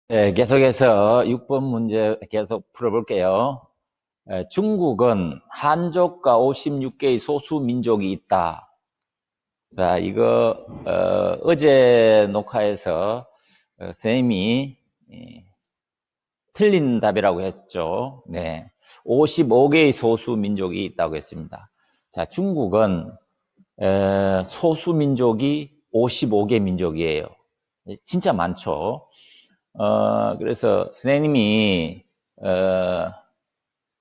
네, 계속해서 6번 문제 계속 풀어볼게요. 중국은 한족과 56개의 소수 민족이 있다. 자, 이거 어제 녹화에서 선생님이 틀린 답이라고 했죠. 네, 55개의 소수 민족이 있다고 했습니다. 자, 중국은 소수 민족이 55개 민족이에요. 진짜 많죠. 그래서 선생님이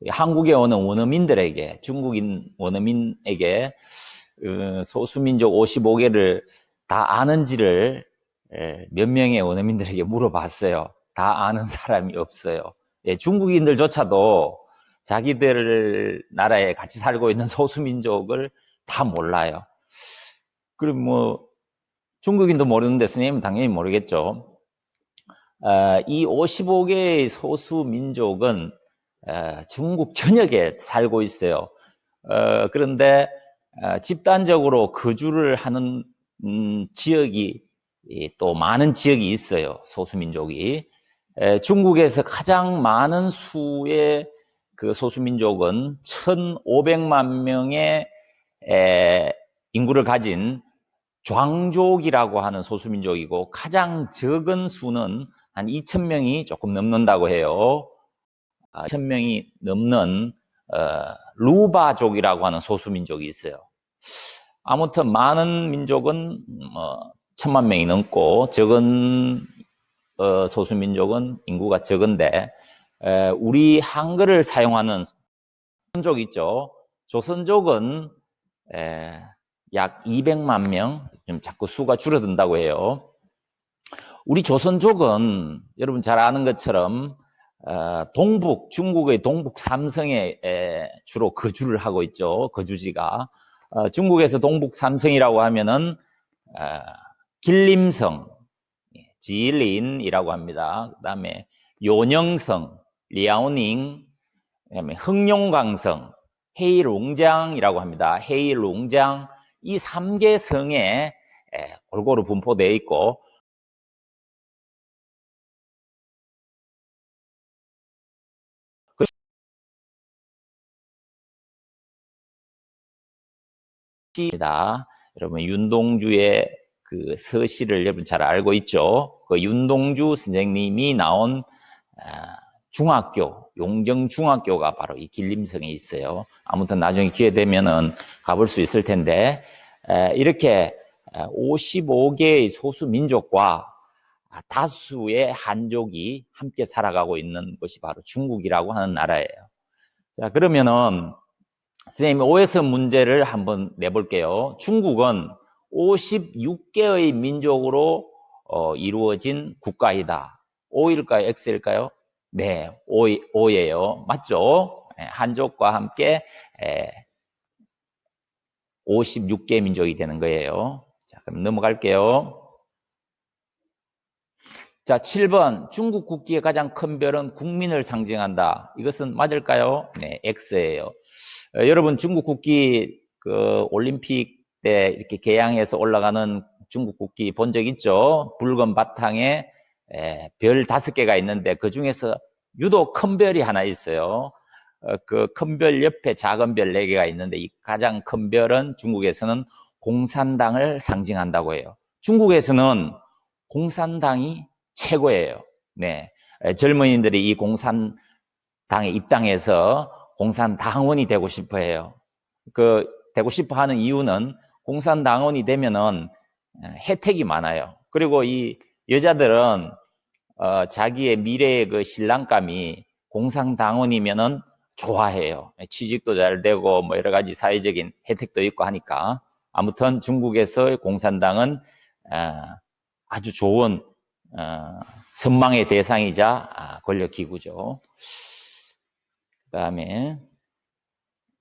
한국에 오는 원어민들에게, 중국인 원어민에게 소수민족 55개를 다 아는지를 몇 명의 원어민들에게 물어봤어요. 다 아는 사람이 없어요. 예, 중국인들조차도 자기들 나라에 같이 살고 있는 소수민족을 다 몰라요. 그리고 뭐 중국인도 모르는데 선생님은 당연히 모르겠죠. 이 55개의 소수 민족은 중국 전역에 살고 있어요. 그런데 집단적으로 거주를 하는 지역이 또 많은 지역이 있어요. 소수민족이. 중국에서 가장 많은 수의 그 소수민족은 1,500만 명의 인구를 가진 좌족이라고 하는 소수민족이고, 가장 적은 수는 한 2,000명이 조금 넘는다고 해요. 2,000명이 넘는 루바족이라고 하는 소수민족이 있어요. 아무튼 많은 민족은 1,000만 명이 넘고, 적은 소수민족은 인구가 적은데, 우리 한글을 사용하는 조선족 있죠. 조선족은 약 200만 명, 좀 자꾸 수가 줄어든다고 해요. 우리 조선족은 여러분 잘 아는 것처럼 중국의 동북 삼성에 주로 거주를 하고 있죠. 거주지가. 중국에서 동북 삼성이라고 하면은 어, 길림성, 지린이라고 합니다. 그 다음에 요녕성, 리아오닝, 그다음에 흥룡강성, 헤이룽장이라고 합니다. 헤이룽장, 이 3개 성에 골고루 분포되어 있고, 시입니다. 여러분 윤동주의 그 서시를 여러분 잘 알고 있죠? 그 윤동주 선생님이 나온 중학교, 용정중학교가 바로 이 길림성에 있어요. 아무튼 나중에 기회 되면은 가볼 수 있을 텐데, 이렇게 55개의 소수 민족과 다수의 한족이 함께 살아가고 있는 것이 바로 중국이라고 하는 나라예요. 자, 그러면은 선생님, OX 문제를 한번 내볼게요. 중국은 56개의 민족으로 이루어진 국가이다. O일까요? X일까요? 네, O예요. 맞죠? 한족과 함께 56개 민족이 되는 거예요. 자, 그럼 넘어갈게요. 자, 7번. 중국 국기의 가장 큰 별은 국민을 상징한다. 이것은 맞을까요? 네, X예요. 여러분 중국 국기 그 올림픽 때 이렇게 개양해서 올라가는 중국 국기 본 적 있죠? 붉은 바탕에 별 5개가 있는데 그 중에서 유독 큰 별이 하나 있어요. 그 큰 별 옆에 작은 별 4개가 있는데 이 가장 큰 별은 중국에서는 공산당을 상징한다고 해요. 중국에서는 공산당이 최고예요. 네. 젊은이들이 이 공산당에 입당해서 공산당원이 되고 싶어 해요. 되고 싶어 하는 이유는 공산당원이 되면은 혜택이 많아요. 그리고 이 여자들은 자기의 미래의 그 신랑감이 공산당원이면은 좋아해요. 취직도 잘 되고 뭐 여러 가지 사회적인 혜택도 있고 하니까. 아무튼 중국에서 공산당은 아주 좋은 선망의 대상이자 권력 기구죠. 그다음에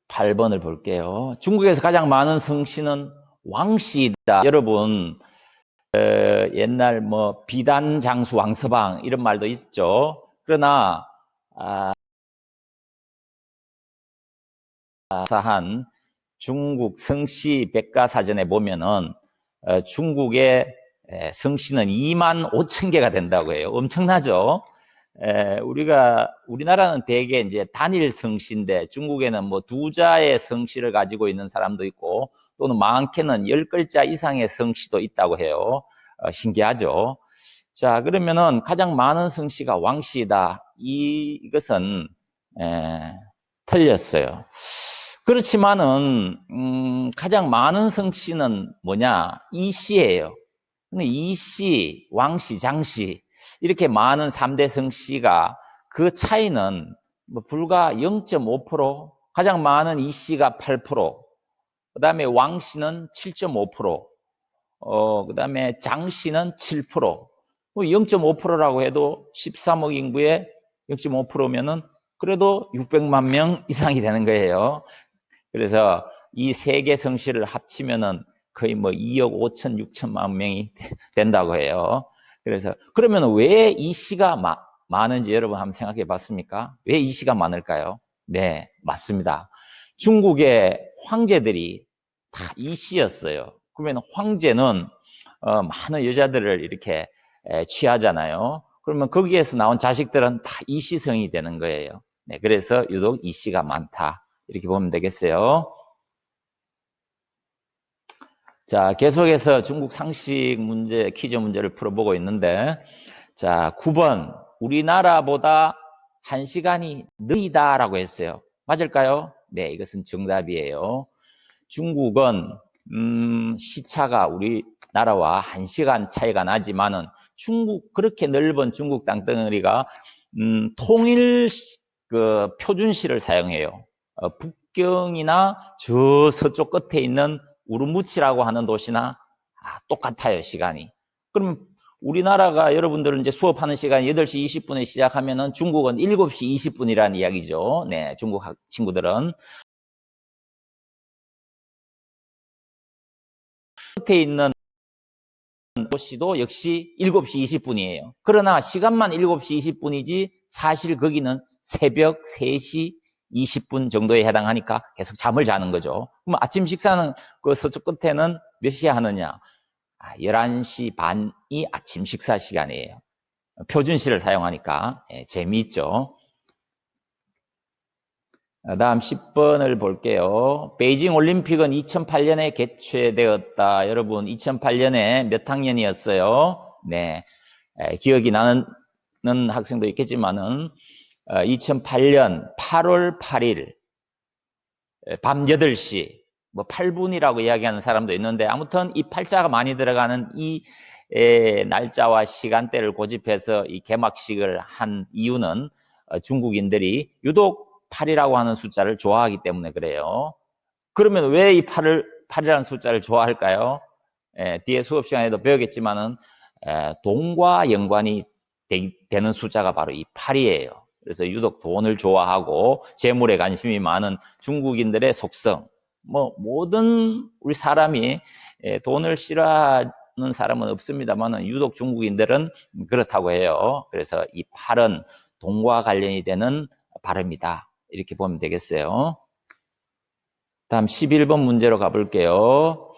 8번을 볼게요. 중국에서 가장 많은 성씨는 왕씨다. 여러분 옛날 뭐 비단장수 왕서방 이런 말도 있죠. 그러나 사한 중국 성씨 백과사전에 보면은 중국의 성씨는 2만 5천 개가 된다고 해요. 엄청나죠? 우리나라는 대개 이제 단일 성씨인데 중국에는 뭐 두 자의 성씨를 가지고 있는 사람도 있고 또는 많게는 10글자 이상의 성씨도 있다고 해요. 신기하죠? 자, 그러면은 가장 많은 성씨가 왕씨다. 이것은 틀렸어요. 그렇지만은 가장 많은 성씨는 뭐냐? 이씨예요. 근데 이씨, 왕씨, 장씨 이렇게 많은 3대 성씨가 그 차이는 뭐 불과 0.5%, 가장 많은 이씨가 8%, 그다음에 왕씨는 7.5%, 그다음에 장씨는 7%. 0.5%라고 해도 13억 인구에 0.5%면은 그래도 600만 명 이상이 되는 거예요. 그래서 이 세 개 성씨를 합치면은 거의 뭐 2억 5천, 6천만 명이 된다고 해요. 그래서 그러면 왜 이 씨가 많은지 여러분 한번 생각해 봤습니까? 왜 이 씨가 많을까요? 네, 맞습니다. 중국의 황제들이 다 이 씨였어요. 그러면 황제는 많은 여자들을 이렇게 취하잖아요. 그러면 거기에서 나온 자식들은 다 이 씨성이 되는 거예요. 네, 그래서 유독 이 씨가 많다. 이렇게 보면 되겠어요. 자, 계속해서 중국 상식 문제, 퀴즈 문제를 풀어보고 있는데, 자, 9번. 우리나라보다 1시간이 느리다라고 했어요. 맞을까요? 네, 이것은 정답이에요. 중국은, 시차가 우리나라와 1시간 차이가 나지만은 그렇게 넓은 중국 땅덩어리가, 통일, 표준시를 사용해요. 북경이나 저 서쪽 끝에 있는 우르무치라고 하는 도시나 똑같아요, 시간이. 그럼 우리나라가 여러분들은 이제 수업하는 시간이 8시 20분에 시작하면은 중국은 7시 20분이라는 이야기죠. 네, 중국 친구들은. 끝에 있는 도시도 역시 7시 20분이에요. 그러나 시간만 7시 20분이지 사실 거기는 새벽 3시 20분 정도에 해당하니까 계속 잠을 자는 거죠. 그럼 아침 식사는 그 서쪽 끝에는 몇 시에 하느냐? 11시 반이 아침 식사 시간이에요. 표준시를 사용하니까 재미있죠. 다음 10번을 볼게요. 베이징 올림픽은 2008년에 개최되었다. 여러분 2008년에 몇 학년이었어요? 네, 기억이 나는 학생도 있겠지만은 2008년 8월 8일 밤 8시 뭐 8분이라고 이야기하는 사람도 있는데 아무튼 이 팔자가 많이 들어가는 이 날짜와 시간대를 고집해서 이 개막식을 한 이유는 중국인들이 유독 8이라고 하는 숫자를 좋아하기 때문에 그래요. 그러면 왜 이 8이라는 숫자를 좋아할까요? 뒤에 수업 시간에도 배우겠지만은 돈과 연관이 되는 숫자가 바로 이 8이에요. 그래서 유독 돈을 좋아하고 재물에 관심이 많은 중국인들의 속성. 뭐 모든 우리 사람이 돈을 싫어하는 사람은 없습니다만 유독 중국인들은 그렇다고 해요. 그래서 이 8은 돈과 관련이 되는 발음이다. 이렇게 보면 되겠어요. 다음 11번 문제로 가볼게요.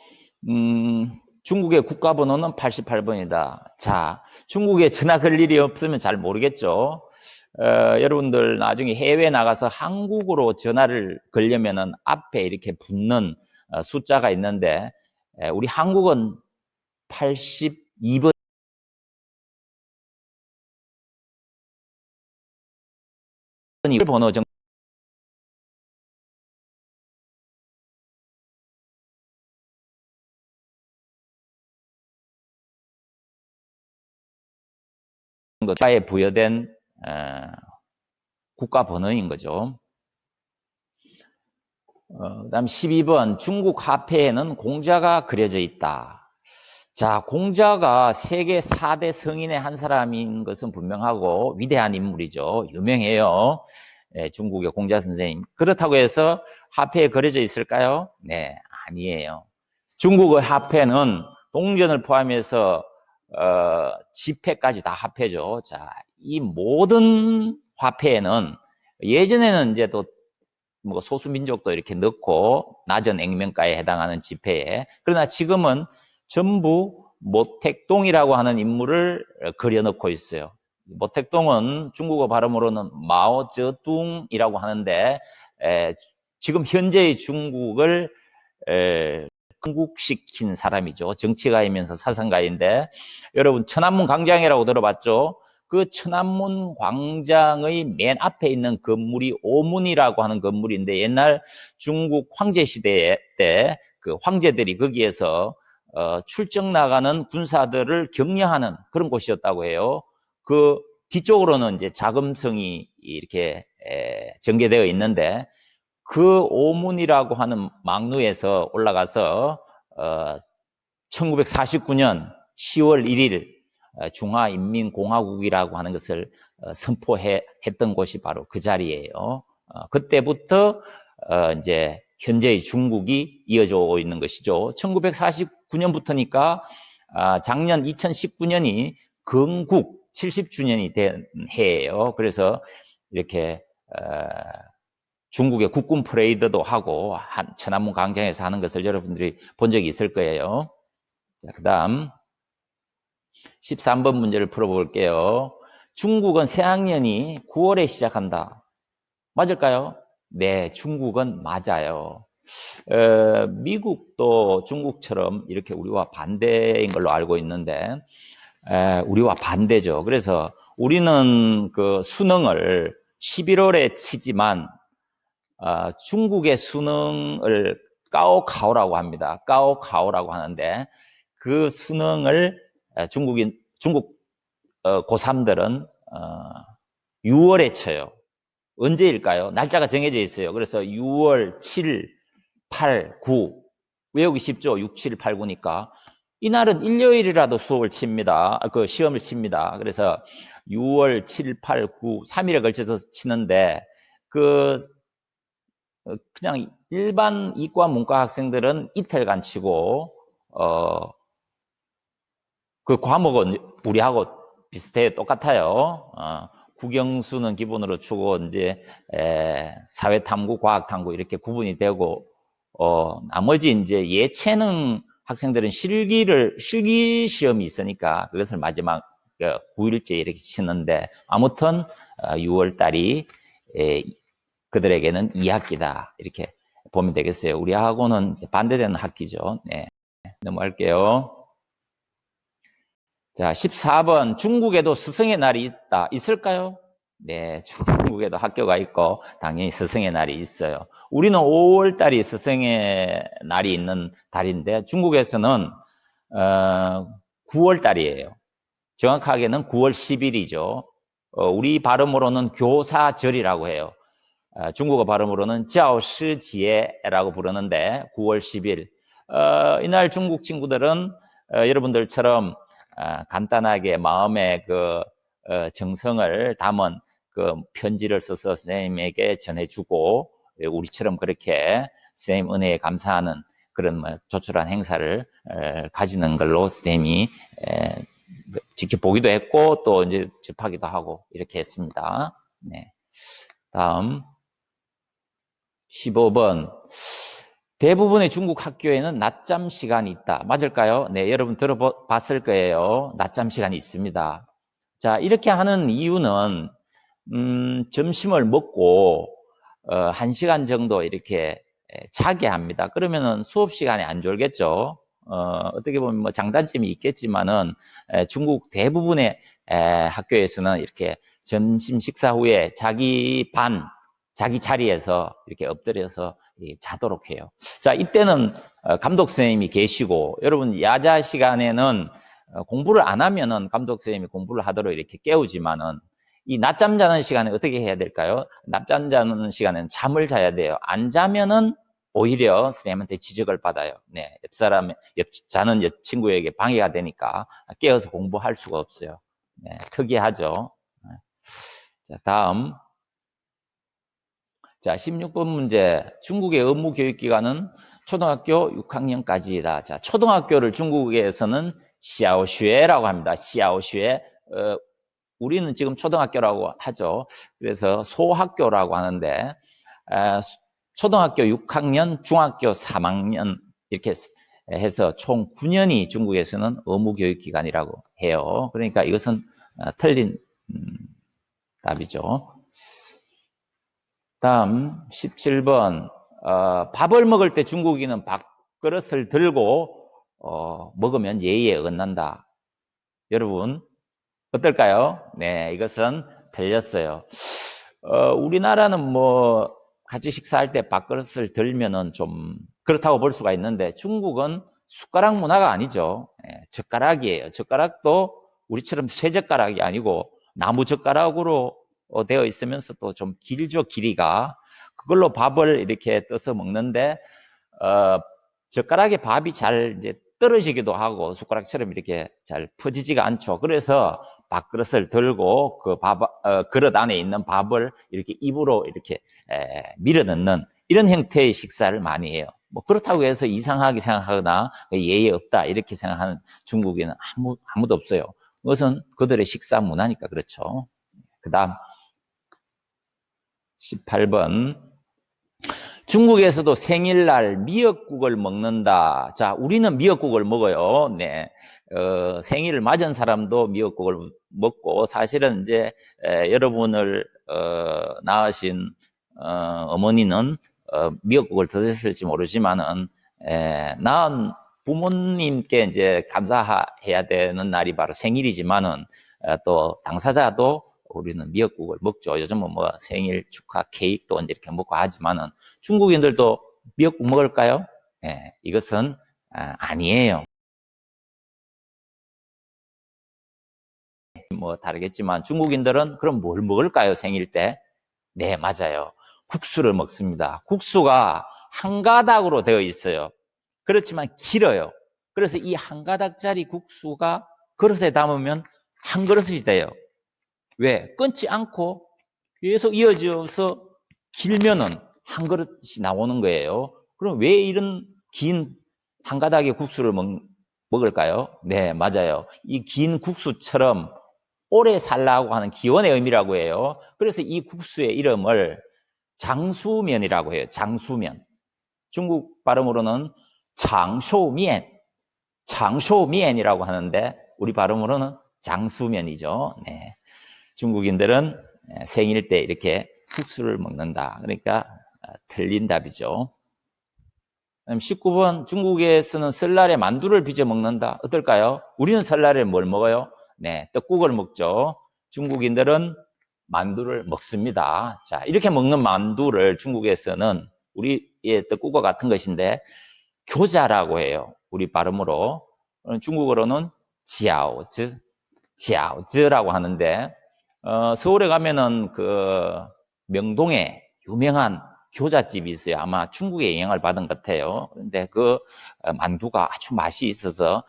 중국의 국가번호는 88번이다. 자, 중국에 전화 걸 일이 없으면 잘 모르겠죠. 여러분들 나중에 해외 나가서 한국으로 전화를 걸려면은 앞에 이렇게 붙는 숫자가 있는데, 우리 한국은 82번 번호 정도 에 부여된 국가 번호인 거죠. 그다음 12번 중국 화폐에는 공자가 그려져 있다. 자, 공자가 세계 4대 성인의 한 사람인 것은 분명하고 위대한 인물이죠. 유명해요. 중국의 공자 선생님. 그렇다고 해서 화폐에 그려져 있을까요? 네, 아니에요. 중국의 화폐는 동전을 포함해서 지폐까지 다 화폐죠. 자, 이 모든 화폐에는 예전에는 이제 또 뭐 소수민족도 이렇게 넣고 낮은 액면가에 해당하는 지폐에 그러나 지금은 전부 모택동이라고 하는 인물을 그려놓고 있어요. 모택동은 중국어 발음으로는 마오쩌둥이라고 하는데 지금 현재의 중국을 건국시킨 사람이죠. 정치가이면서 사상가인데 여러분 천안문 광장이라고 들어봤죠? 그 천안문 광장의 맨 앞에 있는 건물이 오문이라고 하는 건물인데 옛날 중국 황제 시대 때 그 황제들이 거기에서 출정 나가는 군사들을 격려하는 그런 곳이었다고 해요. 그 뒤쪽으로는 이제 자금성이 이렇게 전개되어 있는데 그 오문이라고 하는 망루에서 올라가서 1949년 10월 1일 중화인민공화국이라고 하는 것을 선포했던 곳이 바로 그 자리예요. 그때부터 이제 현재의 중국이 이어져 오고 있는 것이죠. 1949년부터니까 작년 2019년이 건국 70주년이 된 해예요. 그래서 이렇게 중국의 국군 프레이드도 하고 천안문 광장에서 하는 것을 여러분들이 본 적이 있을 거예요. 그 다음 13번 문제를 풀어볼게요. 중국은 새학년이 9월에 시작한다. 맞을까요? 네, 중국은 맞아요. 미국도 중국처럼 이렇게 우리와 반대인 걸로 알고 있는데 우리와 반대죠. 그래서 우리는 그 수능을 11월에 치지만 중국의 수능을 까오카오라고 합니다. 까오카오라고 하는데 그 수능을 중국 고3들은 6월에 쳐요. 언제일까요? 날짜가 정해져 있어요. 그래서 6월 7, 8, 9 외우기 쉽죠? 6, 7, 8, 9니까 이날은 일요일이라도 수업을 칩니다. 그 시험을 칩니다. 그래서 6월 7, 8, 9 3일에 걸쳐서 치는데 그 그냥 일반 이과 문과 학생들은 이틀간 치고 그 과목은 우리하고 비슷해요. 똑같아요. 국영수는 기본으로 주고 이제 사회탐구, 과학탐구 이렇게 구분이 되고 나머지 이제 예체능 학생들은 실기 시험이 있으니까 그것을 마지막 9일째 이렇게 치는데 아무튼 6월 달이 그들에게는 2학기다 이렇게 보면 되겠어요. 우리하고는 반대되는 학기죠. 네, 넘어갈게요. 자, 14번 중국에도 스승의 날이 있다. 있을까요? 네, 중국에도 학교가 있고 당연히 스승의 날이 있어요. 우리는 5월 달이 스승의 날이 있는 달인데 중국에서는 9월 달이에요. 정확하게는 9월 10일이죠. 우리 발음으로는 교사절이라고 해요. 중국어 발음으로는 지아오시지에라고 부르는데 9월 10일 이날 중국 친구들은 여러분들처럼 간단하게 마음의 그 정성을 담은 그 편지를 써서 선생님에게 전해주고 우리처럼 그렇게 선생님 은혜에 감사하는 그런 뭐 조촐한 행사를 가지는 걸로 선생님이 지켜보기도 했고 또 이제 접하기도 하고 이렇게 했습니다. 네. 다음 15번 대부분의 중국 학교에는 낮잠 시간이 있다. 맞을까요? 네, 여러분 들어봤을 거예요. 낮잠 시간이 있습니다. 자, 이렇게 하는 이유는 점심을 먹고 1시간 정도 이렇게 자게 합니다. 그러면은 수업 시간에 안 졸겠죠. 어떻게 보면 뭐 장단점이 있겠지만은 중국 대부분의 학교에서는 이렇게 점심 식사 후에 자기 자리에서 이렇게 엎드려서 자도록 해요. 자, 이때는 감독 선생님이 계시고 여러분 야자 시간에는 공부를 안 하면은 감독 선생님이 공부를 하도록 이렇게 깨우지만은 이 낮잠 자는 시간에 어떻게 해야 될까요? 낮잠 자는 시간에는 잠을 자야 돼요. 안 자면은 오히려 선생님한테 지적을 받아요. 네, 자는 옆 친구에게 방해가 되니까 깨어서 공부할 수가 없어요. 네, 특이하죠. 자, 다음. 자, 16번 문제. 중국의 의무 교육 기간은 초등학교 6학년까지이다. 자, 초등학교를 중국에서는 시아오슈에라고 합니다. 시아오슈에. 우리는 지금 초등학교라고 하죠. 그래서 소학교라고 하는데 초등학교 6학년, 중학교 3학년 이렇게 해서 총 9년이 중국에서는 의무교육기간이라고 해요. 그러니까 이것은 틀린 답이죠. 다음 17번 밥을 먹을 때 중국인은 밥그릇을 들고 먹으면 예의에 어긋난다. 여러분 어떨까요? 네, 이것은 틀렸어요. 우리나라는 뭐 같이 식사할 때 밥그릇을 들면은 좀 그렇다고 볼 수가 있는데 중국은 숟가락 문화가 아니죠. 젓가락이에요. 젓가락도 우리처럼 쇠젓가락이 아니고 나무 젓가락으로 되어 있으면서 또 좀 길죠, 길이가. 그걸로 밥을 이렇게 떠서 먹는데 어, 젓가락에 밥이 잘 이제 떨어지기도 하고 숟가락처럼 이렇게 잘 퍼지지가 않죠. 그래서 밥그릇을 들고 그 그릇 안에 있는 밥을 이렇게 입으로 이렇게 밀어 넣는 이런 형태의 식사를 많이 해요. 뭐 그렇다고 해서 이상하게 생각하거나 예의 없다 이렇게 생각하는 중국에는 아무도 없어요. 그것은 그들의 식사 문화니까 그렇죠. 그 다음 18번 중국에서도 생일날 미역국을 먹는다. 자, 우리는 미역국을 먹어요. 네. 생일을 맞은 사람도 미역국을 먹고, 사실은 이제, 여러분을, 낳으신, 어머니는, 미역국을 드셨을지 모르지만은, 낳은 부모님께 이제 감사해야 되는 날이 바로 생일이지만은, 또 당사자도 우리는 미역국을 먹죠. 요즘은 뭐 생일 축하 케이크도 이렇게 먹고 하지만은 중국인들도 미역국 먹을까요? 네, 이것은 아니에요. 뭐 다르겠지만 중국인들은 그럼 뭘 먹을까요? 생일 때? 네, 맞아요. 국수를 먹습니다. 국수가 한 가닥으로 되어 있어요. 그렇지만 길어요. 그래서 이 한 가닥짜리 국수가 그릇에 담으면 한 그릇이 돼요. 왜? 끊지 않고 계속 이어져서 길면은 한 그릇이 나오는 거예요. 그럼 왜 이런 긴 한 가닥의 국수를 먹을까요? 네, 맞아요. 이 긴 국수처럼 오래 살라고 하는 기원의 의미라고 해요. 그래서 이 국수의 이름을 장수면이라고 해요. 장수면. 중국 발음으로는 장쇼면, 장쇼면이라고 하는데 우리 발음으로는 장수면이죠. 네. 중국인들은 생일 때 이렇게 국수를 먹는다. 그러니까 틀린 답이죠. 19번 중국에서는 설날에 만두를 빚어 먹는다. 어떨까요? 우리는 설날에 뭘 먹어요? 네, 떡국을 먹죠. 중국인들은 만두를 먹습니다. 자, 이렇게 먹는 만두를 중국에서는 우리의 떡국과 같은 것인데 교자라고 해요. 우리 발음으로. 중국어로는 지아오즈, 지아오즈라고 하는데 서울에 가면은 그 명동에 유명한 교자집이 있어요. 아마 중국의 영향을 받은 것 같아요. 그런데 그 만두가 아주 맛이 있어서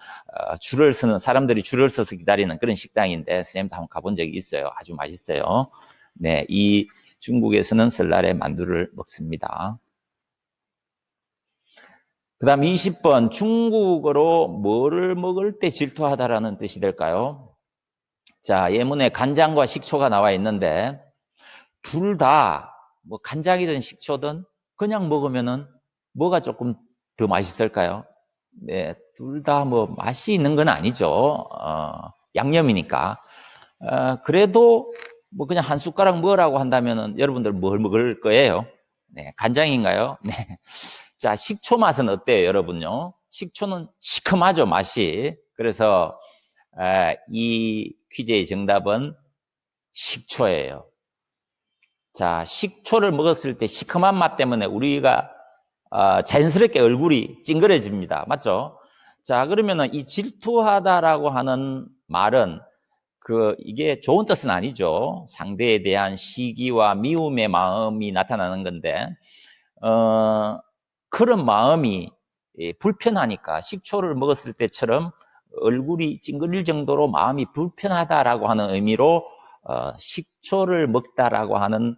줄을 서는 사람들이 줄을 서서 기다리는 그런 식당인데 선생님도 한번 가본 적이 있어요. 아주 맛있어요. 네, 이 중국에서는 설날에 만두를 먹습니다. 그 다음 20번 중국어로 뭐를 먹을 때 질투하다라는 뜻이 될까요? 자, 예문에 간장과 식초가 나와 있는데 둘 다 뭐 간장이든 식초든 그냥 먹으면은 뭐가 조금 더 맛있을까요? 네, 둘 다 뭐 맛이 있는 건 아니죠. 양념이니까. 그래도 뭐 그냥 한 숟가락 먹으라고 한다면은 여러분들 뭘 먹을 거예요? 네, 간장인가요? 네. 자, 식초 맛은 어때요, 여러분요? 식초는 시큼하죠, 맛이. 그래서 이 퀴즈의 정답은 식초예요. 자, 식초를 먹었을 때 시큼한 맛 때문에 우리가 자연스럽게 얼굴이 찡그려집니다. 맞죠? 자, 그러면은 이 질투하다라고 하는 말은 이게 좋은 뜻은 아니죠. 상대에 대한 시기와 미움의 마음이 나타나는 건데, 그런 마음이 불편하니까 식초를 먹었을 때처럼 얼굴이 찡그릴 정도로 마음이 불편하다라고 하는 의미로 식초를 먹다라고 하는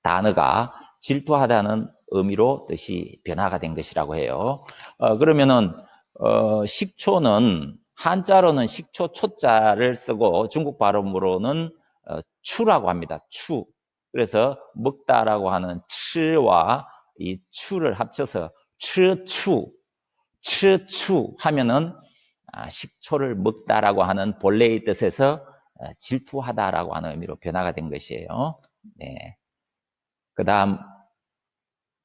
단어가 질투하다는 의미로 뜻이 변화가 된 것이라고 해요. 그러면은 식초는 한자로는 식초 초자를 쓰고 중국 발음으로는 추라고 합니다. 추. 그래서 먹다라고 하는 츠와 이 추를 합쳐서 츠추 추 하면은 식초를 먹다라고 하는 본래의 뜻에서 질투하다라고 하는 의미로 변화가 된 것이에요. 네. 그 다음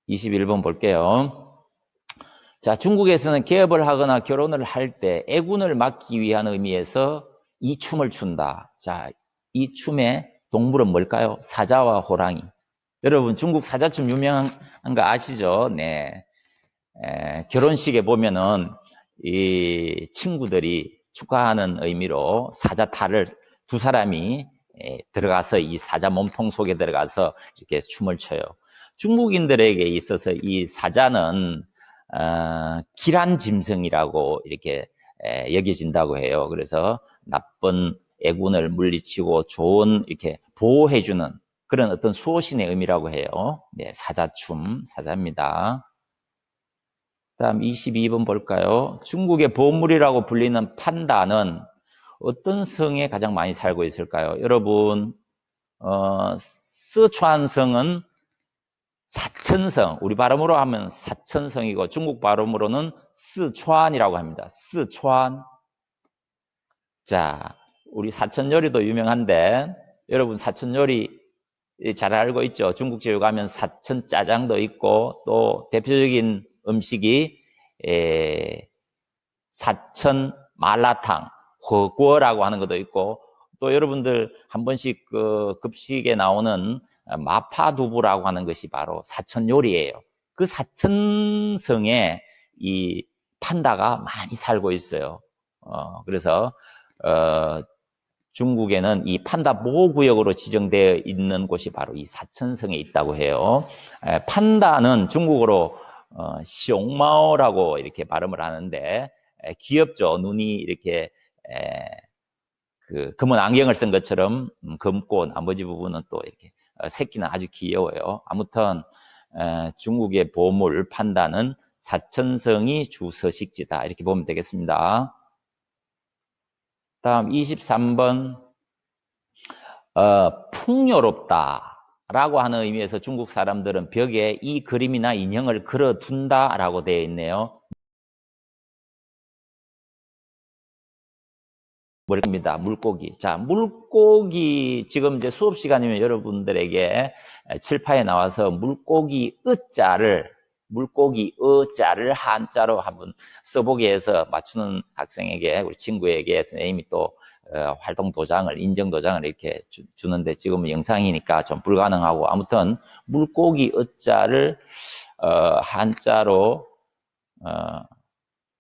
21번 볼게요. 자, 중국에서는 개업을 하거나 결혼을 할 때 애군을 막기 위한 의미에서 이 춤을 춘다. 자, 이 춤의 동물은 뭘까요? 사자와 호랑이. 여러분 중국 사자춤 유명한 거 아시죠? 네. 결혼식에 보면은 이 친구들이 축하하는 의미로 사자탈을 두 사람이 들어가서 이 사자 몸통 속에 들어가서 이렇게 춤을 춰요. 중국인들에게 있어서 이 사자는 길한 짐승이라고 이렇게 여겨진다고 해요. 그래서 나쁜 애군을 물리치고 좋은 이렇게 보호해주는 그런 어떤 수호신의 의미라고 해요. 네, 사자춤, 사자입니다. 다음 22번 볼까요? 중국의 보물이라고 불리는 판다는 어떤 성에 가장 많이 살고 있을까요? 여러분, 스촨성은 사천성, 우리 발음으로 하면 사천성이고 중국 발음으로는 스촨이라고 합니다. 스촨. 자, 우리 사천 요리도 유명한데 여러분 사천 요리 잘 알고 있죠? 중국집에 가면 사천 짜장도 있고 또 대표적인 음식이 사천 마라탕, 허구어라고 하는 것도 있고 또 여러분들 한 번씩 그 급식에 나오는 마파두부라고 하는 것이 바로 사천 요리예요. 그 사천성에 이 판다가 많이 살고 있어요. 그래서 중국에는 이 판다 보호구역으로 지정되어 있는 곳이 바로 이 사천성에 있다고 해요. 판다는 중국어로 숑마오라고 이렇게 발음을 하는데 귀엽죠. 눈이 이렇게 그 검은 안경을 쓴 것처럼 검고 나머지 부분은 또 이렇게 새끼는 아주 귀여워요. 아무튼 중국의 보물 판다는 사천성이 주 서식지다 이렇게 보면 되겠습니다. 다음 23번 풍요롭다 라고 하는 의미에서 중국 사람들은 벽에 이 그림이나 인형을 걸어둔다 라고 되어 있네요. 뭘입니다. 물고기. 자, 물고기 지금 이제 수업 시간이면 여러분들에게 칠파에 나와서 물고기 어자를 한자로 한번 써보게 해서 맞추는 학생에게 우리 친구에게 선생님이 또 활동 도장을 인정 도장을 이렇게 주는데 지금은 영상이니까 좀 불가능하고 아무튼 물고기 어자를 한자로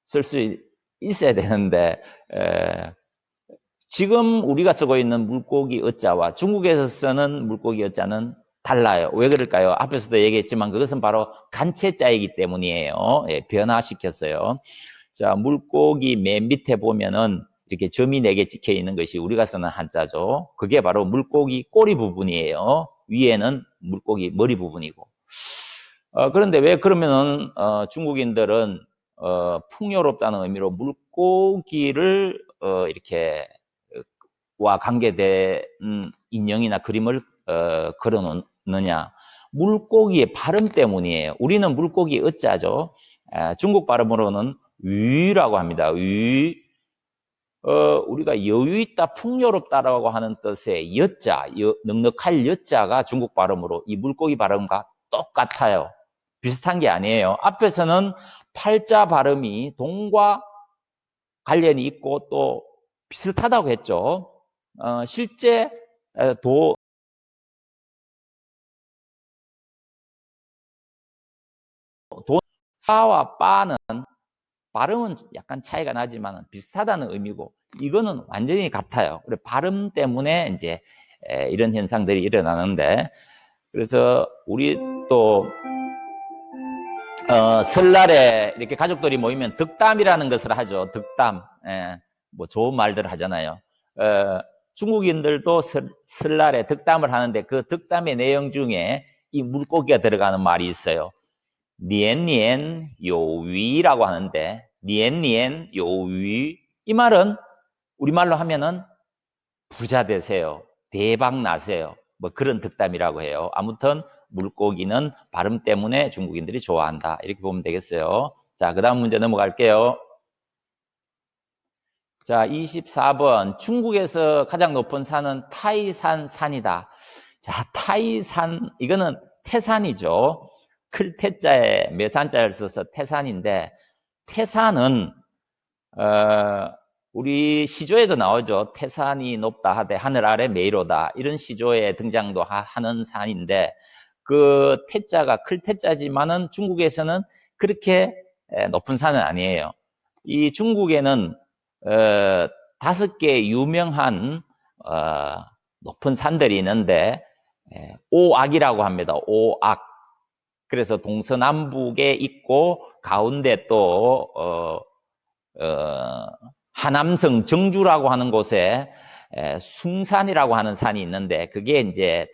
쓸 수 있어야 되는데 지금 우리가 쓰고 있는 물고기 어자와 중국에서 쓰는 물고기 어자는 달라요. 왜 그럴까요? 앞에서도 얘기했지만 그것은 바로 간체자이기 때문이에요. 예, 변화시켰어요. 자, 물고기 맨 밑에 보면은 이렇게 점이 4개 찍혀 있는 것이 우리가 쓰는 한자죠. 그게 바로 물고기 꼬리 부분이에요. 위에는 물고기 머리 부분이고. 그런데 왜 그러면은 중국인들은 풍요롭다는 의미로 물고기를 이렇게 와 관계된 인형이나 그림을 걸어 놓느냐? 물고기의 발음 때문이에요. 우리는 물고기 어자죠. 중국 발음으로는 위라고 합니다. 위. 우리가 여유 있다, 풍요롭다라고 하는 뜻의 여자, 넉넉할 여자가 중국 발음으로 이 물고기 발음과 똑같아요. 비슷한 게 아니에요. 앞에서는 팔자 발음이 동과 관련이 있고 또 비슷하다고 했죠. 실제 도와 빠는 발음은 약간 차이가 나지만 비슷하다는 의미고 이거는 완전히 같아요. 그래 발음 때문에 이제 이런 현상들이 일어나는데 그래서 우리 또 설날에 이렇게 가족들이 모이면 덕담이라는 것을 하죠. 덕담. 뭐 좋은 말들 하잖아요. 중국인들도 설날에 덕담을 하는데 그 덕담의 내용 중에 이 물고기가 들어가는 말이 있어요. 年年 有余라고 하는데 年年 有余 이 말은 우리말로 하면은 부자 되세요. 대박 나세요. 뭐 그런 덕담이라고 해요. 아무튼 물고기는 발음 때문에 중국인들이 좋아한다. 이렇게 보면 되겠어요. 자, 그 다음 문제 넘어갈게요. 자, 24번. 중국에서 가장 높은 산은 타이산 산이다. 자, 타이산, 이거는 태산이죠. 클 태자에 매산자를 써서 태산인데, 태산은, 우리 시조에도 나오죠. 태산이 높다 하되 하늘 아래 메이로다. 이런 시조에 등장도 하는 산인데, 그 태자가 클 태자지만은 중국에서는 그렇게 높은 산은 아니에요. 이 중국에는 다섯 개 유명한 높은 산들이 있는데 오악이라고 합니다. 오악. 그래서 동서남북에 있고 가운데 또 하남성 정주라고 하는 곳에 숭산이라고 하는 산이 있는데 그게 이제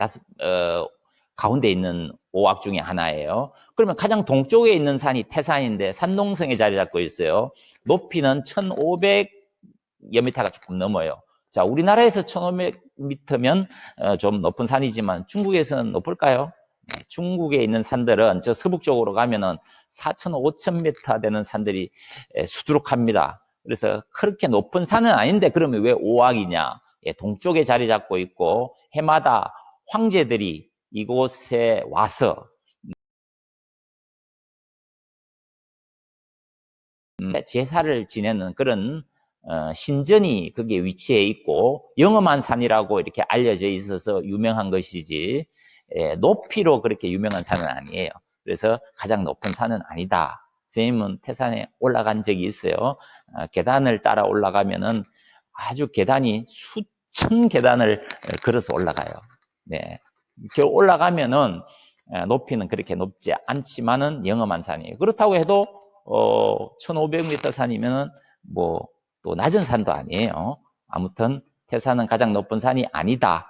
가운데 있는 오악 중에 하나예요. 그러면 가장 동쪽에 있는 산이 태산인데 산동성에 자리 잡고 있어요. 높이는 1500여 미터가 조금 넘어요. 자, 우리나라에서 1500m면 좀 높은 산이지만 중국에서는 높을까요? 네, 중국에 있는 산들은 저 서북 쪽으로 가면은 4,000, 5,000m 되는 산들이 수두룩합니다. 그래서 그렇게 높은 산은 아닌데 그러면 왜 오악이냐? 예, 동쪽에 자리 잡고 있고 해마다 황제들이 이곳에 와서 제사를 지내는 그런 신전이 거기에 위치해 있고 영험한 산이라고 이렇게 알려져 있어서 유명한 것이지 높이로 그렇게 유명한 산은 아니에요. 그래서 가장 높은 산은 아니다. 선생님은 태산에 올라간 적이 있어요. 계단을 따라 올라가면은 아주 계단이 수천 계단을 걸어서 올라가요. 네. 이렇게 올라가면은 높이는 그렇게 높지 않지만은 영험한 산이에요. 그렇다고 해도 1500m 산이면은 뭐 또 낮은 산도 아니에요. 아무튼 태산은 가장 높은 산이 아니다.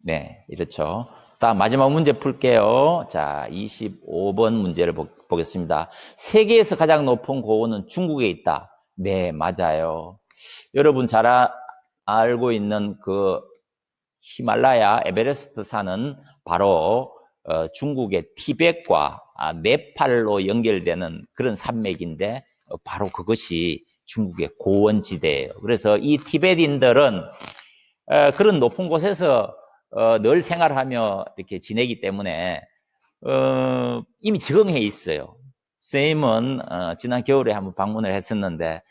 네, 이렇죠. 다음 마지막 문제 풀게요. 자, 25번 문제를 보겠습니다. 세계에서 가장 높은 고원은 중국에 있다. 네, 맞아요. 여러분 잘 알고 있는 그 히말라야 에베레스트 산은 바로 중국의 티벳과 네팔로 연결되는 그런 산맥인데 바로 그것이 중국의 고원지대예요. 그래서 이 티벳인들은 그런 높은 곳에서 늘 생활하며 이렇게 지내기 때문에 이미 적응해 있어요. 쌤은 지난 겨울에 한번 방문을 했었는데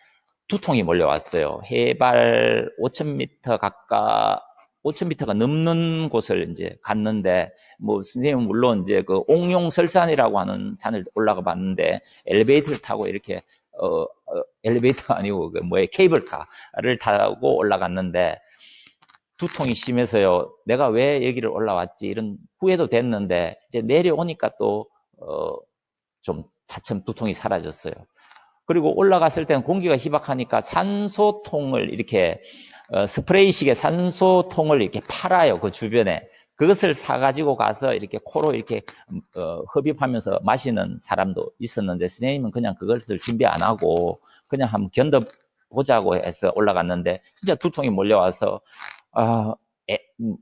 두통이 몰려왔어요. 해발 5,000m 가까 5,000m가 넘는 곳을 이제 갔는데 뭐 선생님은 물론 이제 그 옥룡설산이라고 하는 산을 올라가 봤는데 엘리베이터를 타고 이렇게 엘리베이터가 아니고 그 뭐에 케이블카를 타고 올라갔는데 두통이 심해서요. 내가 왜 여기를 올라왔지 이런 후회도 됐는데 이제 내려오니까 또 좀 차츰 두통이 사라졌어요. 그리고 올라갔을 때는 공기가 희박하니까 산소통을 이렇게 스프레이식의 산소통을 이렇게 팔아요. 그 주변에. 그것을 사가지고 가서 이렇게 코로 이렇게 흡입하면서 마시는 사람도 있었는데 선생님은 그냥 그것을 준비 안 하고 그냥 한번 견뎌보자고 해서 올라갔는데 진짜 두통이 몰려와서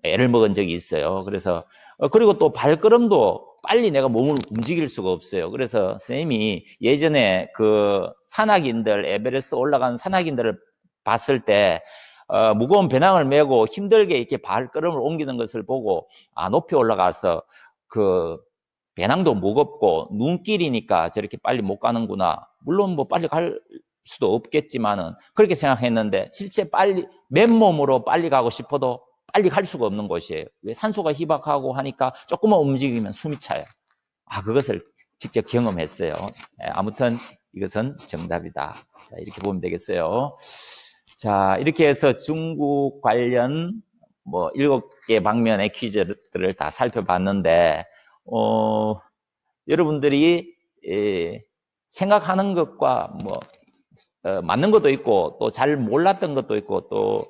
애를 먹은 적이 있어요. 그래서 그리고 또 발걸음도 빨리 내가 몸을 움직일 수가 없어요. 그래서 선생님이 예전에 그 산악인들, 에베레스트 올라간 산악인들을 봤을 때 무거운 배낭을 메고 힘들게 이렇게 발걸음을 옮기는 것을 보고 높이 올라가서 그 배낭도 무겁고 눈길이니까 저렇게 빨리 못 가는구나. 물론 뭐 빨리 갈 수도 없겠지만은 그렇게 생각했는데 실제 빨리 맨몸으로 빨리 가고 싶어도 빨리 갈 수가 없는 곳이에요. 왜 산소가 희박하고 하니까 조금만 움직이면 숨이 차요. 그것을 직접 경험했어요. 아무튼 이것은 정답이다. 자, 이렇게 보면 되겠어요. 자, 이렇게 해서 중국 관련 뭐 7개 방면의 퀴즈들을 다 살펴봤는데 여러분들이 생각하는 것과 뭐 맞는 것도 있고 또 잘 몰랐던 것도 있고 또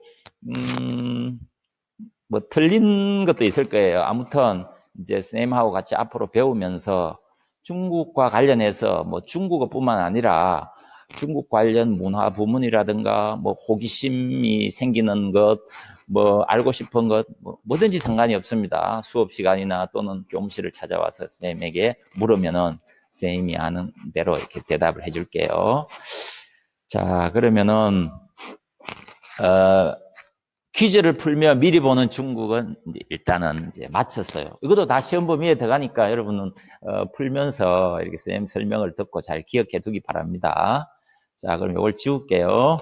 뭐 틀린 것도 있을 거예요. 아무튼 이제 쌤하고 같이 앞으로 배우면서 중국과 관련해서 뭐 중국어뿐만 아니라 중국 관련 문화 부문이라든가 뭐 호기심이 생기는 것, 뭐 알고 싶은 것, 뭐든지 상관이 없습니다. 수업 시간이나 또는 교무실을 찾아와서 선생님에게 물으면은 선생님이 아는 대로 이렇게 대답을 해줄게요. 자, 그러면은 퀴즈를 풀며 미리 보는 중국은 이제 일단은 이제 맞췄어요. 이것도 다 시험 범위에 들어가니까 여러분은 풀면서 이렇게 선생님 설명을 듣고 잘 기억해 두기 바랍니다. 자, 그럼 이걸 지울게요.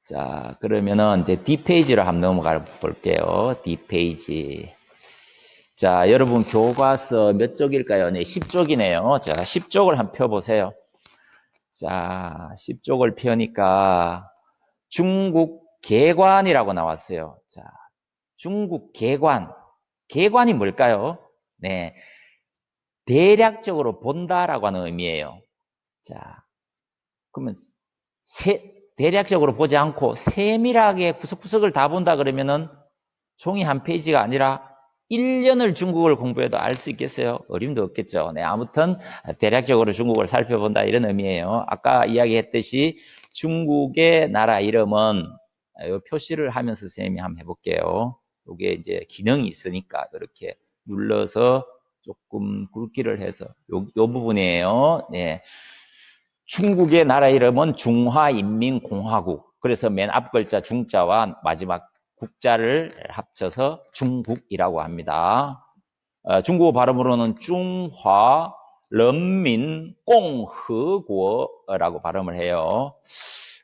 자, 그러면은 이제 D페이지로 한번 넘어가 볼게요. D페이지. 자, 여러분 교과서 몇 쪽일까요? 네, 10쪽이네요. 자, 10쪽을 한번 펴보세요. 자, 10쪽을 펴니까 중국 개관이라고 나왔어요. 자, 중국 개관. 개관이 뭘까요? 네, 대략적으로 본다라고 하는 의미예요. 자, 그러면 대략적으로 보지 않고 세밀하게 구석구석을 다 본다 그러면은 종이 한 페이지가 아니라 1년을 중국어를 공부해도 알 수 있겠어요? 어림도 없겠죠. 네, 아무튼 대략적으로 중국어를 살펴본다 이런 의미예요. 아까 이야기했듯이 중국의 나라 이름은 이 표시를 하면서 선생님이 한번 해볼게요. 이게 이제 기능이 있으니까 이렇게 눌러서 조금 굵기를 해서 요 부분이에요. 네. 중국의 나라 이름은 중화인민공화국. 그래서 맨 앞 글자 중자와 마지막 국자를 합쳐서 중국이라고 합니다. 중국어 발음으로는 중화人民共和国라고 발음을 해요.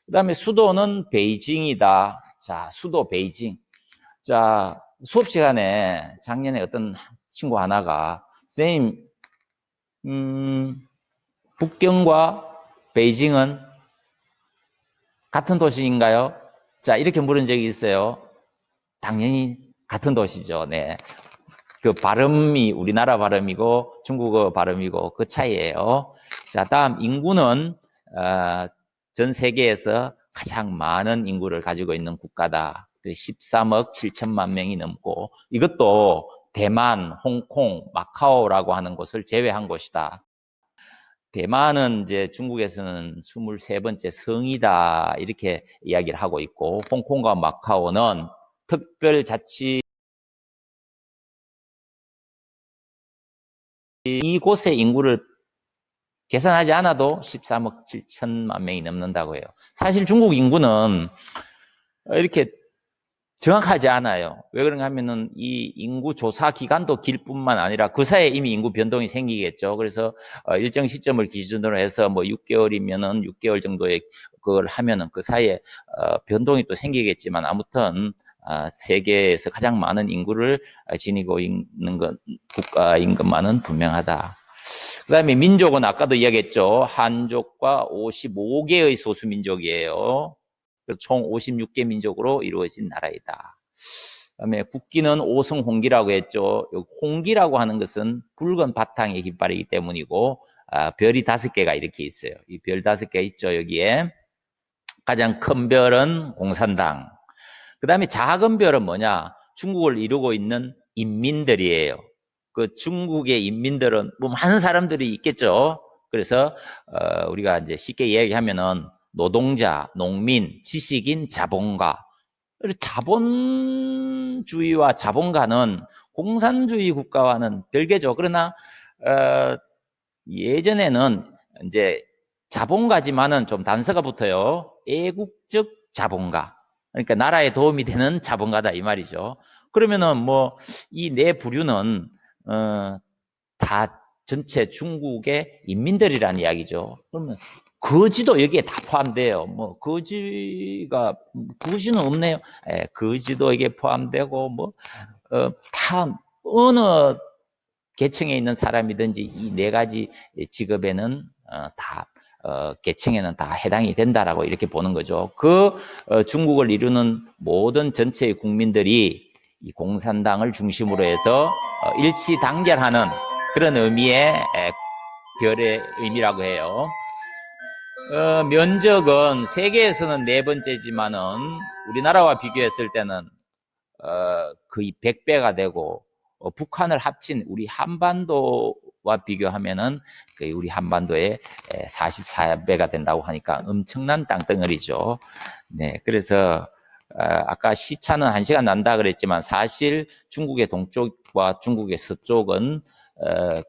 그 다음에 수도는 베이징이다. 자, 수도 베이징. 자, 수업 시간에 작년에 어떤 친구 하나가 선생님, 북경과 베이징은 같은 도시인가요? 자, 이렇게 물은 적이 있어요. 당연히 같은 도시죠. 네. 그 발음이 우리나라 발음이고 중국어 발음이고 그 차이예요. 자, 다음 인구는 전 세계에서 가장 많은 인구를 가지고 있는 국가다. 13억 7천만 명이 넘고 이것도 대만, 홍콩, 마카오라고 하는 곳을 제외한 곳이다. 대만은 이제 중국에서는 23번째 성이다 이렇게 이야기를 하고 있고 홍콩과 마카오는 특별자치 이곳의 인구를 계산하지 않아도 13억 7천만 명이 넘는다고 해요. 사실 중국 인구는 이렇게 정확하지 않아요. 왜 그런가 하면은 이 인구 조사 기간도 길 뿐만 아니라 그 사이에 이미 인구 변동이 생기겠죠. 그래서 일정 시점을 기준으로 해서 뭐 6개월이면은 6개월 정도의 그걸 하면은 그 사이에 변동이 또 생기겠지만 아무튼 세계에서 가장 많은 인구를 지니고 있는 것, 국가인 것만은 분명하다. 그 다음에 민족은 아까도 이야기했죠. 한족과 55개의 소수민족이에요. 총 56개 민족으로 이루어진 나라이다. 그다음에 국기는 오성홍기라고 했죠. 홍기라고 하는 것은 붉은 바탕의 깃발이기 때문이고 별이 5개가 이렇게 있어요. 이 별 5개 있죠. 여기에 가장 큰 별은 공산당. 그 다음에 작은 별은 뭐냐? 중국을 이루고 있는 인민들이에요. 그 중국의 인민들은 뭐 많은 사람들이 있겠죠. 그래서 우리가 이제 쉽게 이야기하면은 노동자, 농민, 지식인, 자본가. 자본주의와 자본가는 공산주의 국가와는 별개죠. 그러나 예전에는 이제 자본가지만은 좀 단서가 붙어요. 애국적 자본가. 그러니까 나라에 도움이 되는 자본가다 이 말이죠. 그러면은 뭐 이 네 부류는 다 전체 중국의 인민들이라는 이야기죠. 그러면 거지도 여기에 다 포함돼요. 뭐 거지가 거지는 없네요. 거지도 여기에 포함되고 다 어느 계층에 있는 사람이든지 이 네 가지 직업에는 다 계층에는 다 해당이 된다라고 이렇게 보는 거죠. 그 중국을 이루는 모든 전체의 국민들이 이 공산당을 중심으로 해서 일치단결하는 그런 의미의 별의 의미라고 해요. 면적은 세계에서는 4번째지만은 우리나라와 비교했을 때는 거의 100배가 되고 북한을 합친 우리 한반도와 중국과 비교하면은 우리 한반도의 44배가 된다고 하니까 엄청난 땅덩어리죠. 네, 그래서 아까 시차는 1시간 난다 그랬지만 사실 중국의 동쪽과 중국의 서쪽은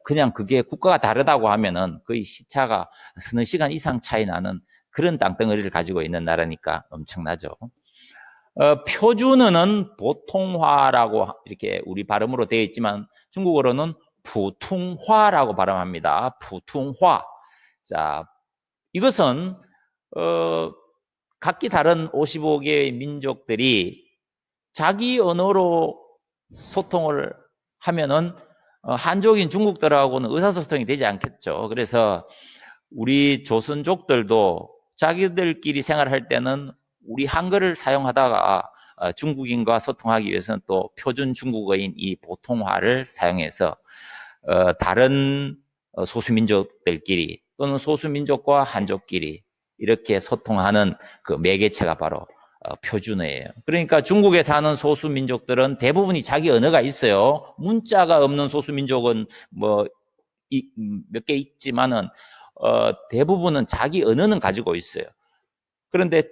그냥 그게 국가가 다르다고 하면은 거의 시차가 서너 시간 이상 차이 나는 그런 땅덩어리를 가지고 있는 나라니까 엄청나죠. 표준어는 보통화라고 이렇게 우리 발음으로 되어 있지만 중국어로는 푸퉁화라고 발음합니다. 푸퉁화. 자, 이것은 각기 다른 55개의 민족들이 자기 언어로 소통을 하면은 한족인 중국들하고는 의사소통이 되지 않겠죠. 그래서 우리 조선족들도 자기들끼리 생활할 때는 우리 한글을 사용하다가 중국인과 소통하기 위해서는 또 표준 중국어인 이 보통화를 사용해서 다른 소수민족들끼리 또는 소수민족과 한족끼리 이렇게 소통하는 그 매개체가 바로 표준어예요. 그러니까 중국에 사는 소수민족들은 대부분이 자기 언어가 있어요. 문자가 없는 소수민족은 뭐 몇 개 있지만은 대부분은 자기 언어는 가지고 있어요. 그런데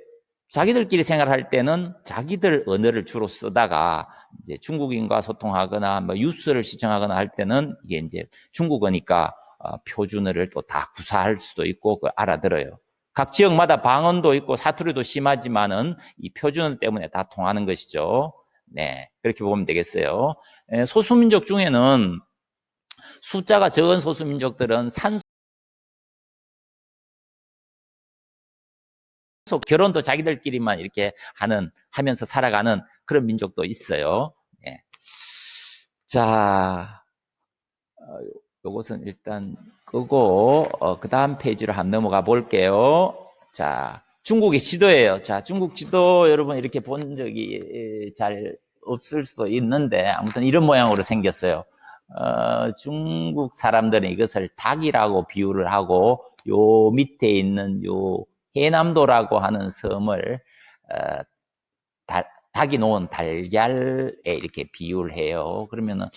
자기들끼리 생활할 때는 자기들 언어를 주로 쓰다가 이제 중국인과 소통하거나 뭐 뉴스를 시청하거나 할 때는 이게 이제 중국어니까 표준어를 또 다 구사할 수도 있고 알아들어요. 각 지역마다 방언도 있고 사투리도 심하지만은 이 표준어 때문에 다 통하는 것이죠. 네, 그렇게 보면 되겠어요. 소수민족 중에는 숫자가 적은 소수민족들은 산소 결혼도 자기들끼리만 이렇게 하면서 살아가는 그런 민족도 있어요. 예. 자, 요것은 일단 끄고, 그 다음 페이지로 한 넘어가 볼게요. 자, 중국의 지도예요. 자, 중국 지도 여러분 이렇게 본 적이 잘 없을 수도 있는데, 아무튼 이런 모양으로 생겼어요. 중국 사람들은 이것을 닭이라고 비유를 하고, 요 밑에 있는 요 해남도라고 하는 섬을 어, 닭이 놓은 달걀에 이렇게 비유를 해요. 그러면은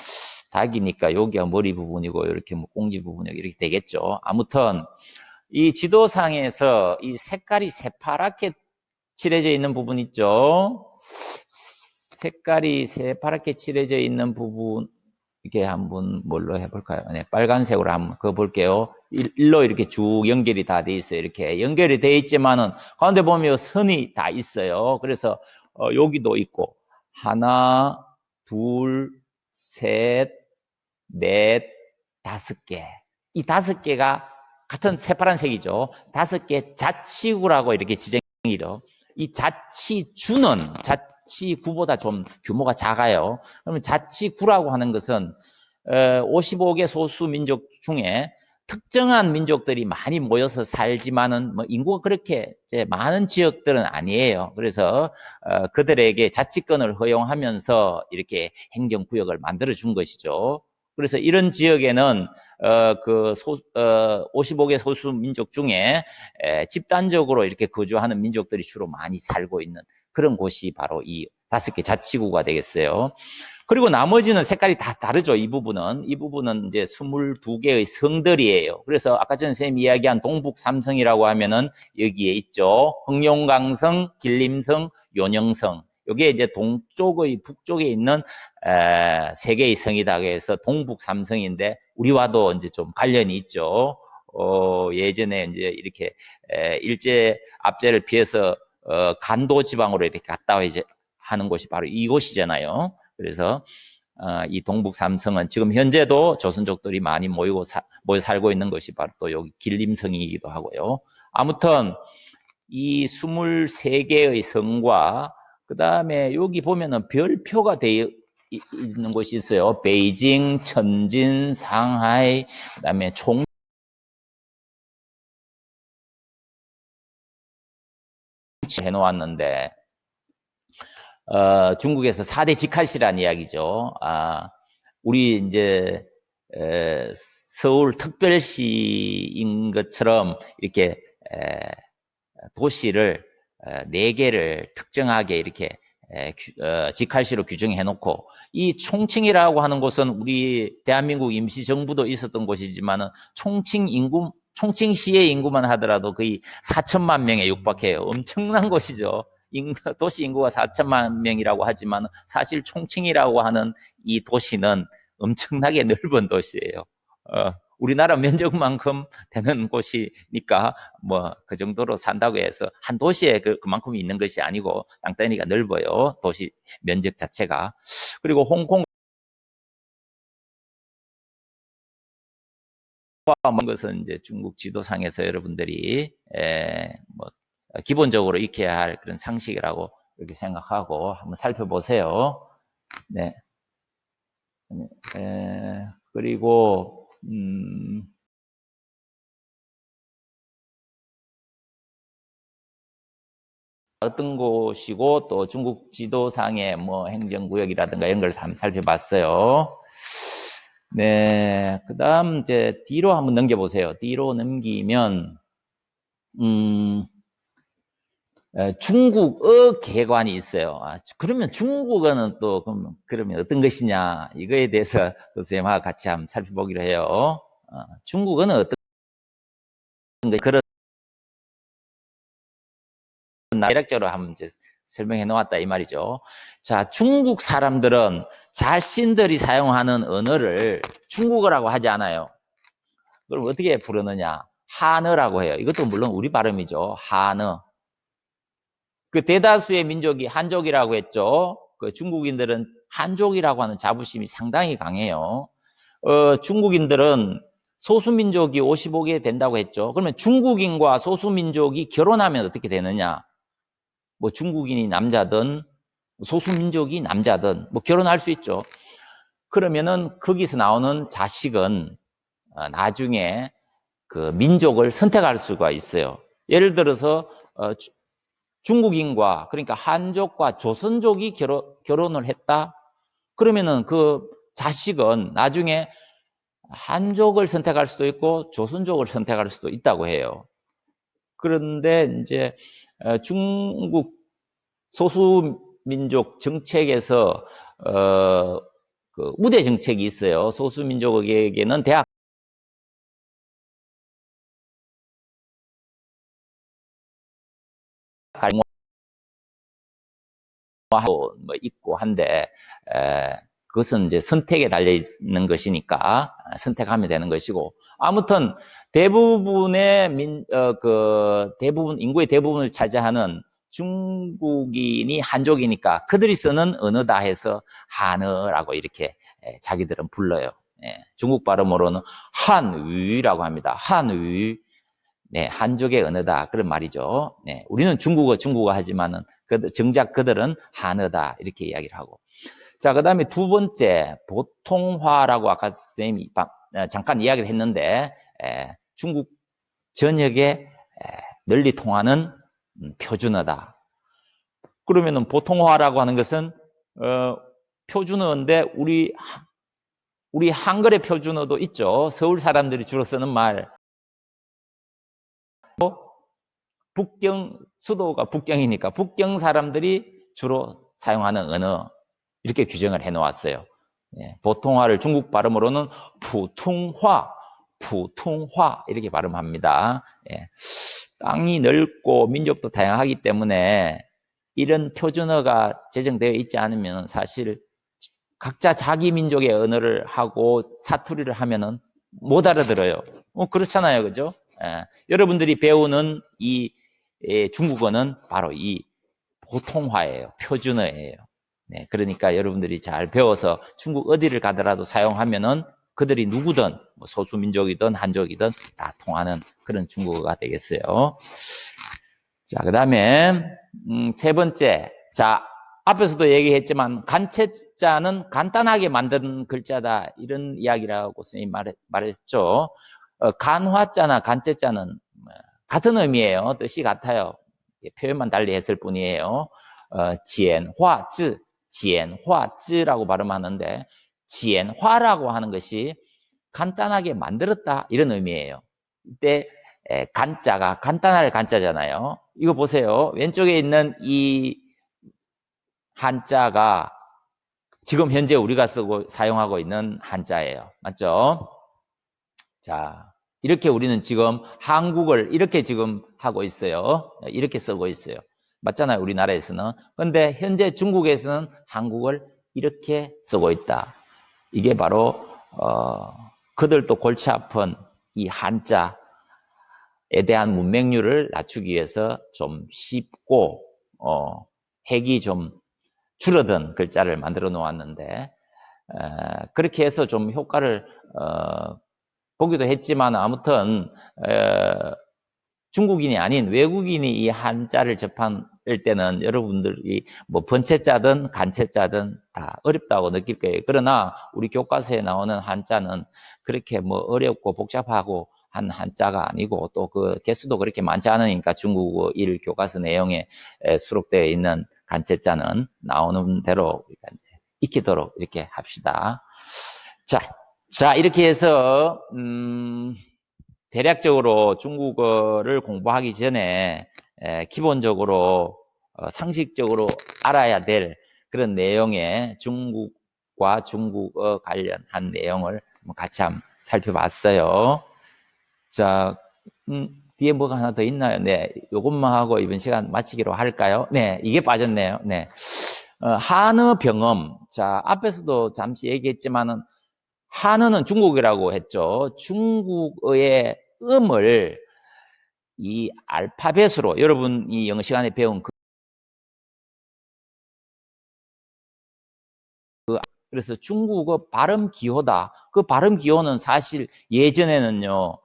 닭이니까 여기가 머리 부분이고 이렇게 뭐 공지 부분이 이렇게 되겠죠. 아무튼 이 지도상에서 이 색깔이 새파랗게 칠해져 있는 부분 있죠. 색깔이 새파랗게 칠해져 있는 부분 이렇게 한번 뭘로 해볼까요? 네, 빨간색으로 한번 그거 볼게요. 일로 이렇게 쭉 연결이 다 돼 있어요. 이렇게 연결이 돼 있지만은 가운데 보면 선이 다 있어요. 그래서 여기도 있고 하나, 둘, 셋, 넷, 5개. 이 5개가 같은 새파란 색이죠. 5개 자치구라고 이렇게 지정이죠. 이 자치구보다 좀 규모가 작아요. 그러면 자치구라고 하는 것은 55개 소수민족 중에 특정한 민족들이 많이 모여서 살지만은 뭐 인구가 그렇게 많은 지역들은 아니에요. 그래서 그들에게 자치권을 허용하면서 이렇게 행정구역을 만들어 준 것이죠. 그래서 이런 지역에는 55개 소수 민족 중에 집단적으로 이렇게 거주하는 민족들이 주로 많이 살고 있는 그런 곳이 바로 이 5개 자치구가 되겠어요. 그리고 나머지는 색깔이 다 다르죠. 이 부분은 이제 22개의 성들이에요. 그래서 아까 전에 선생님이 이야기한 동북 삼성이라고 하면은 여기에 있죠. 흑룡강성, 길림성, 요령성. 이게 이제 동쪽의 북쪽에 있는 3개의 성이다 해서 동북 삼성인데 우리와도 이제 좀 관련이 있죠. 예전에 이제 이렇게 일제 압제를 피해서 간도 지방으로 이렇게 갔다 와 이제 하는 곳이 바로 이곳이잖아요. 그래서 이 동북 삼성은 지금 현재도 조선족들이 많이 모여 살고 있는 것이 바로 또 여기 길림성이기도 하고요. 아무튼 이 23개의 성과 그 다음에 여기 보면은 별표가 되어 있는 곳이 있어요. 베이징, 천진, 상하이, 그 다음에 총 해놓았는데 중국에서 4대 직할시라는 이야기죠. 우리 이제 서울 특별시인 것처럼 이렇게 도시를 4개를 특정하게 이렇게 직할시로 규정해 놓고, 이 총칭이라고 하는 곳은 우리 대한민국 임시정부도 있었던 곳이지만은 총칭시의 인구만 하더라도 거의 4천만 명에 육박해요. 엄청난 곳이죠. 도시 인구가 4천만 명이라고 하지만 사실 총칭이라고 하는 이 도시는 엄청나게 넓은 도시예요. 우리나라 면적만큼 되는 곳이니까 뭐 그 정도로 산다고 해서 한 도시에 그만큼 있는 것이 아니고 땅덩이가 넓어요. 도시 면적 자체가. 그리고 홍콩 먹은 것은 이제 중국 지도상에서 여러분들이 뭐 기본적으로 익혀야 할 그런 상식이라고 이렇게 생각하고 한번 살펴보세요. 네. 그리고 어떤 곳이고 또 중국 지도상의 뭐 행정구역이라든가 이런 걸 한번 살펴봤어요. 네, 그다음 이제 뒤로 한번 넘겨보세요. 뒤로 넘기면 중국어 개관이 있어요. 그러면 중국어는 또 그러면 어떤 것이냐 이거에 대해서 선생님과 같이 한번 살펴보기로 해요. 중국어는 어떤 그런 대략적으로 한번 이제 설명해 놓았다 이 말이죠. 자, 중국 사람들은 자신들이 사용하는 언어를 중국어라고 하지 않아요. 그럼 어떻게 부르느냐? 한어라고 해요. 이것도 물론 우리 발음이죠. 한어. 그 대다수의 민족이 한족이라고 했죠. 그 중국인들은 한족이라고 하는 자부심이 상당히 강해요. 중국인들은 소수민족이 55개 된다고 했죠. 그러면 중국인과 소수민족이 결혼하면 어떻게 되느냐? 뭐 중국인이 남자든 소수민족이 남자든 뭐 결혼할 수 있죠. 그러면은 거기서 나오는 자식은 나중에 그 민족을 선택할 수가 있어요. 예를 들어서 중국인과 그러니까 한족과 조선족이 결혼을 했다. 그러면은 그 자식은 나중에 한족을 선택할 수도 있고 조선족을 선택할 수도 있다고 해요. 그런데 이제 중국 소수민족 정책에서 그 우대 정책이 있어요. 소수민족에게는 대학 뭐 있고 한데 그것은 이제 선택에 달려 있는 것이니까 선택하면 되는 것이고 아무튼 대부분의 대부분 인구의 대부분을 차지하는 중국인이 한족이니까 그들이 쓰는 언어다 해서 한어라고 이렇게 자기들은 불러요. 중국 발음으로는 한위라고 합니다. 한위. 네, 한족의 언어다 그런 말이죠. 네, 우리는 중국어 하지만은 정작 그들은 한어다 이렇게 이야기를 하고. 자, 그다음에 두 번째 보통화라고 아까 선생님이 잠깐 이야기를 했는데 중국 전역에 널리 통하는 표준어다. 그러면은 보통화라고 하는 것은 표준어인데 우리 한글의 표준어도 있죠. 서울 사람들이 주로 쓰는 말. 수도가 북경이니까 북경 사람들이 주로 사용하는 언어 이렇게 규정을 해 놓았어요. 보통화를 중국 발음으로는 푸퉁화 이렇게 발음합니다. 땅이 넓고 민족도 다양하기 때문에 이런 표준어가 제정되어 있지 않으면 사실 각자 자기 민족의 언어를 하고 사투리를 하면은 못 알아들어요. 그렇잖아요, 그죠? 여러분들이 배우는 이 중국어는 바로 이 보통화예요. 표준어예요. 네, 그러니까 여러분들이 잘 배워서 중국 어디를 가더라도 사용하면은 그들이 누구든 뭐 소수민족이든 한족이든 다 통하는 그런 중국어가 되겠어요. 자, 그 다음에 세 번째. 자, 앞에서도 얘기했지만 간체자는 간단하게 만든 글자다 이런 이야기라고 선생님이 말했죠. 간화자나 간체자는 같은 의미예요. 뜻이 같아요. 표현만 달리 했을 뿐이에요. 지엔화즈, 지엔화즈라고 발음하는데 지엔화라고 하는 것이 간단하게 만들었다 이런 의미예요. 이때 간자가 간단할 간자잖아요. 이거 보세요. 왼쪽에 있는 이 한자가 지금 현재 우리가 사용하고 있는 한자예요. 맞죠? 자, 이렇게 우리는 지금 한국을 이렇게 지금 하고 있어요. 이렇게 쓰고 있어요. 맞잖아요, 우리나라에서는. 근데 현재 중국에서는 한국을 이렇게 쓰고 있다. 이게 바로 그들도 골치 아픈 이 한자에 대한 문맹률을 낮추기 위해서 좀 쉽고 핵이 좀 줄어든 글자를 만들어 놓았는데 그렇게 해서 좀 효과를 보기도 했지만 아무튼 중국인이 아닌 외국인이 이 한자를 접할 때는 여러분들이 뭐 번체자든 간체자든 다 어렵다고 느낄 거예요. 그러나 우리 교과서에 나오는 한자는 그렇게 뭐 어렵고 복잡하고 한 한자가 아니고 또 그 개수도 그렇게 많지 않으니까 중국어 1 교과서 내용에 수록되어 있는 간체자는 나오는 대로 익히도록 이렇게 합시다. 자, 이렇게 해서 대략적으로 중국어를 공부하기 전에 기본적으로 상식적으로 알아야 될 그런 내용의 중국과 중국어 관련한 내용을 같이 한번 살펴봤어요. 자, 뒤에 뭐가 하나 더 있나요? 네, 요것만 하고 이번 시간 마치기로 할까요? 네, 이게 빠졌네요. 네. 한어 병음. 자, 앞에서도 잠시 얘기했지만은 한어는 중국이라고 했죠. 중국어의 음을 이 알파벳으로 여러분이 영어 시간에 배운 그래서 중국어 발음 기호다. 그 발음 기호는 사실 예전에는요,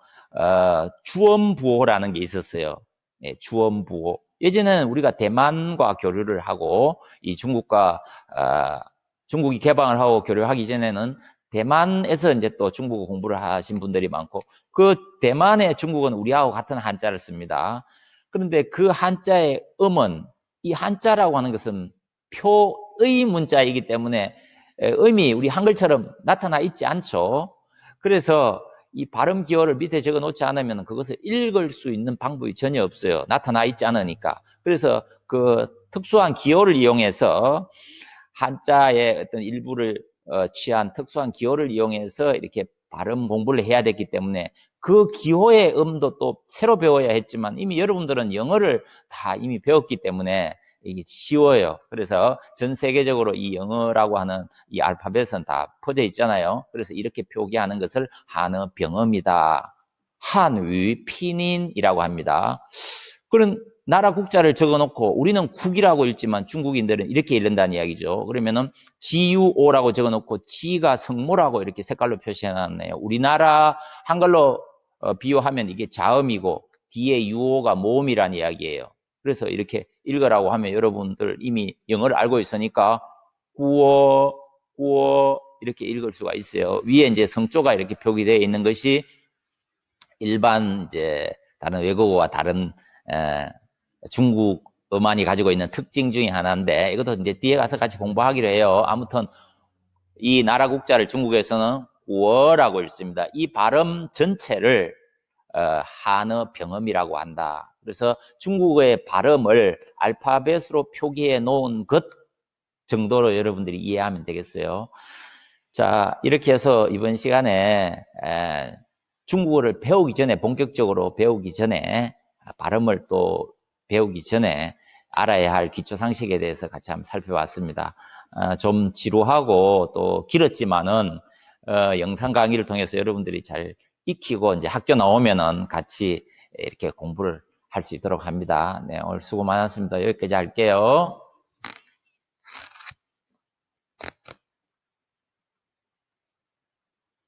주엄부호라는 게 있었어요. 예, 주엄부호. 예전에는 우리가 대만과 교류를 하고, 이 중국과, 중국이 개방을 하고 교류하기 전에는 대만에서 이제 또 중국어 공부를 하신 분들이 많고, 그 대만의 중국어는 우리하고 같은 한자를 씁니다. 그런데 그 한자의 음은, 이 한자라고 하는 것은 표의 문자이기 때문에 의미 우리 한글처럼 나타나 있지 않죠. 그래서 이 발음 기호를 밑에 적어 놓지 않으면 그것을 읽을 수 있는 방법이 전혀 없어요. 나타나 있지 않으니까. 그래서 그 특수한 기호를 이용해서 한자의 어떤 일부를 취한 특수한 기호를 이용해서 이렇게 발음 공부를 해야 됐기 때문에 그 기호의 음도 또 새로 배워야 했지만 이미 여러분들은 영어를 다 이미 배웠기 때문에 이게 쉬워요. 그래서 전 세계적으로 이 영어라고 하는 이 알파벳은 다 퍼져 있잖아요. 그래서 이렇게 표기하는 것을 한어 병음이다. 한위 피닌이라고 합니다. 그런 나라 국자를 적어 놓고 우리는 국이라고 읽지만 중국인들은 이렇게 읽는다는 이야기죠. 그러면은 지유오라고 적어 놓고 지가 성모라고 이렇게 색깔로 표시해 놨네요. 우리나라 한글로 비유하면 이게 자음이고 뒤에 유오가 모음이라는 이야기예요. 그래서 이렇게 읽으라고 하면 여러분들 이미 영어를 알고 있으니까 구어, 구어 이렇게 읽을 수가 있어요. 위에 이제 성조가 이렇게 표기되어 있는 것이 일반 이제 다른 외국어와 다른 중국어만이 가지고 있는 특징 중에 하나인데 이것도 이제 뒤에 가서 같이 공부하기로 해요. 아무튼 이 나라 국자를 중국에서는 구어라고 읽습니다. 이 발음 전체를 한어 병음이라고 한다. 그래서 중국어의 발음을 알파벳으로 표기해 놓은 것 정도로 여러분들이 이해하면 되겠어요. 자, 이렇게 해서 이번 시간에 중국어를 배우기 전에, 본격적으로 배우기 전에, 발음을 또 배우기 전에 알아야 할 기초 상식에 대해서 같이 한번 살펴봤습니다. 좀 지루하고 또 길었지만은 영상 강의를 통해서 여러분들이 잘 익히고 이제 학교 나오면은 같이 이렇게 공부를 할 수 있도록 합니다. 네, 오늘 수고 많았습니다. 여기까지 할게요.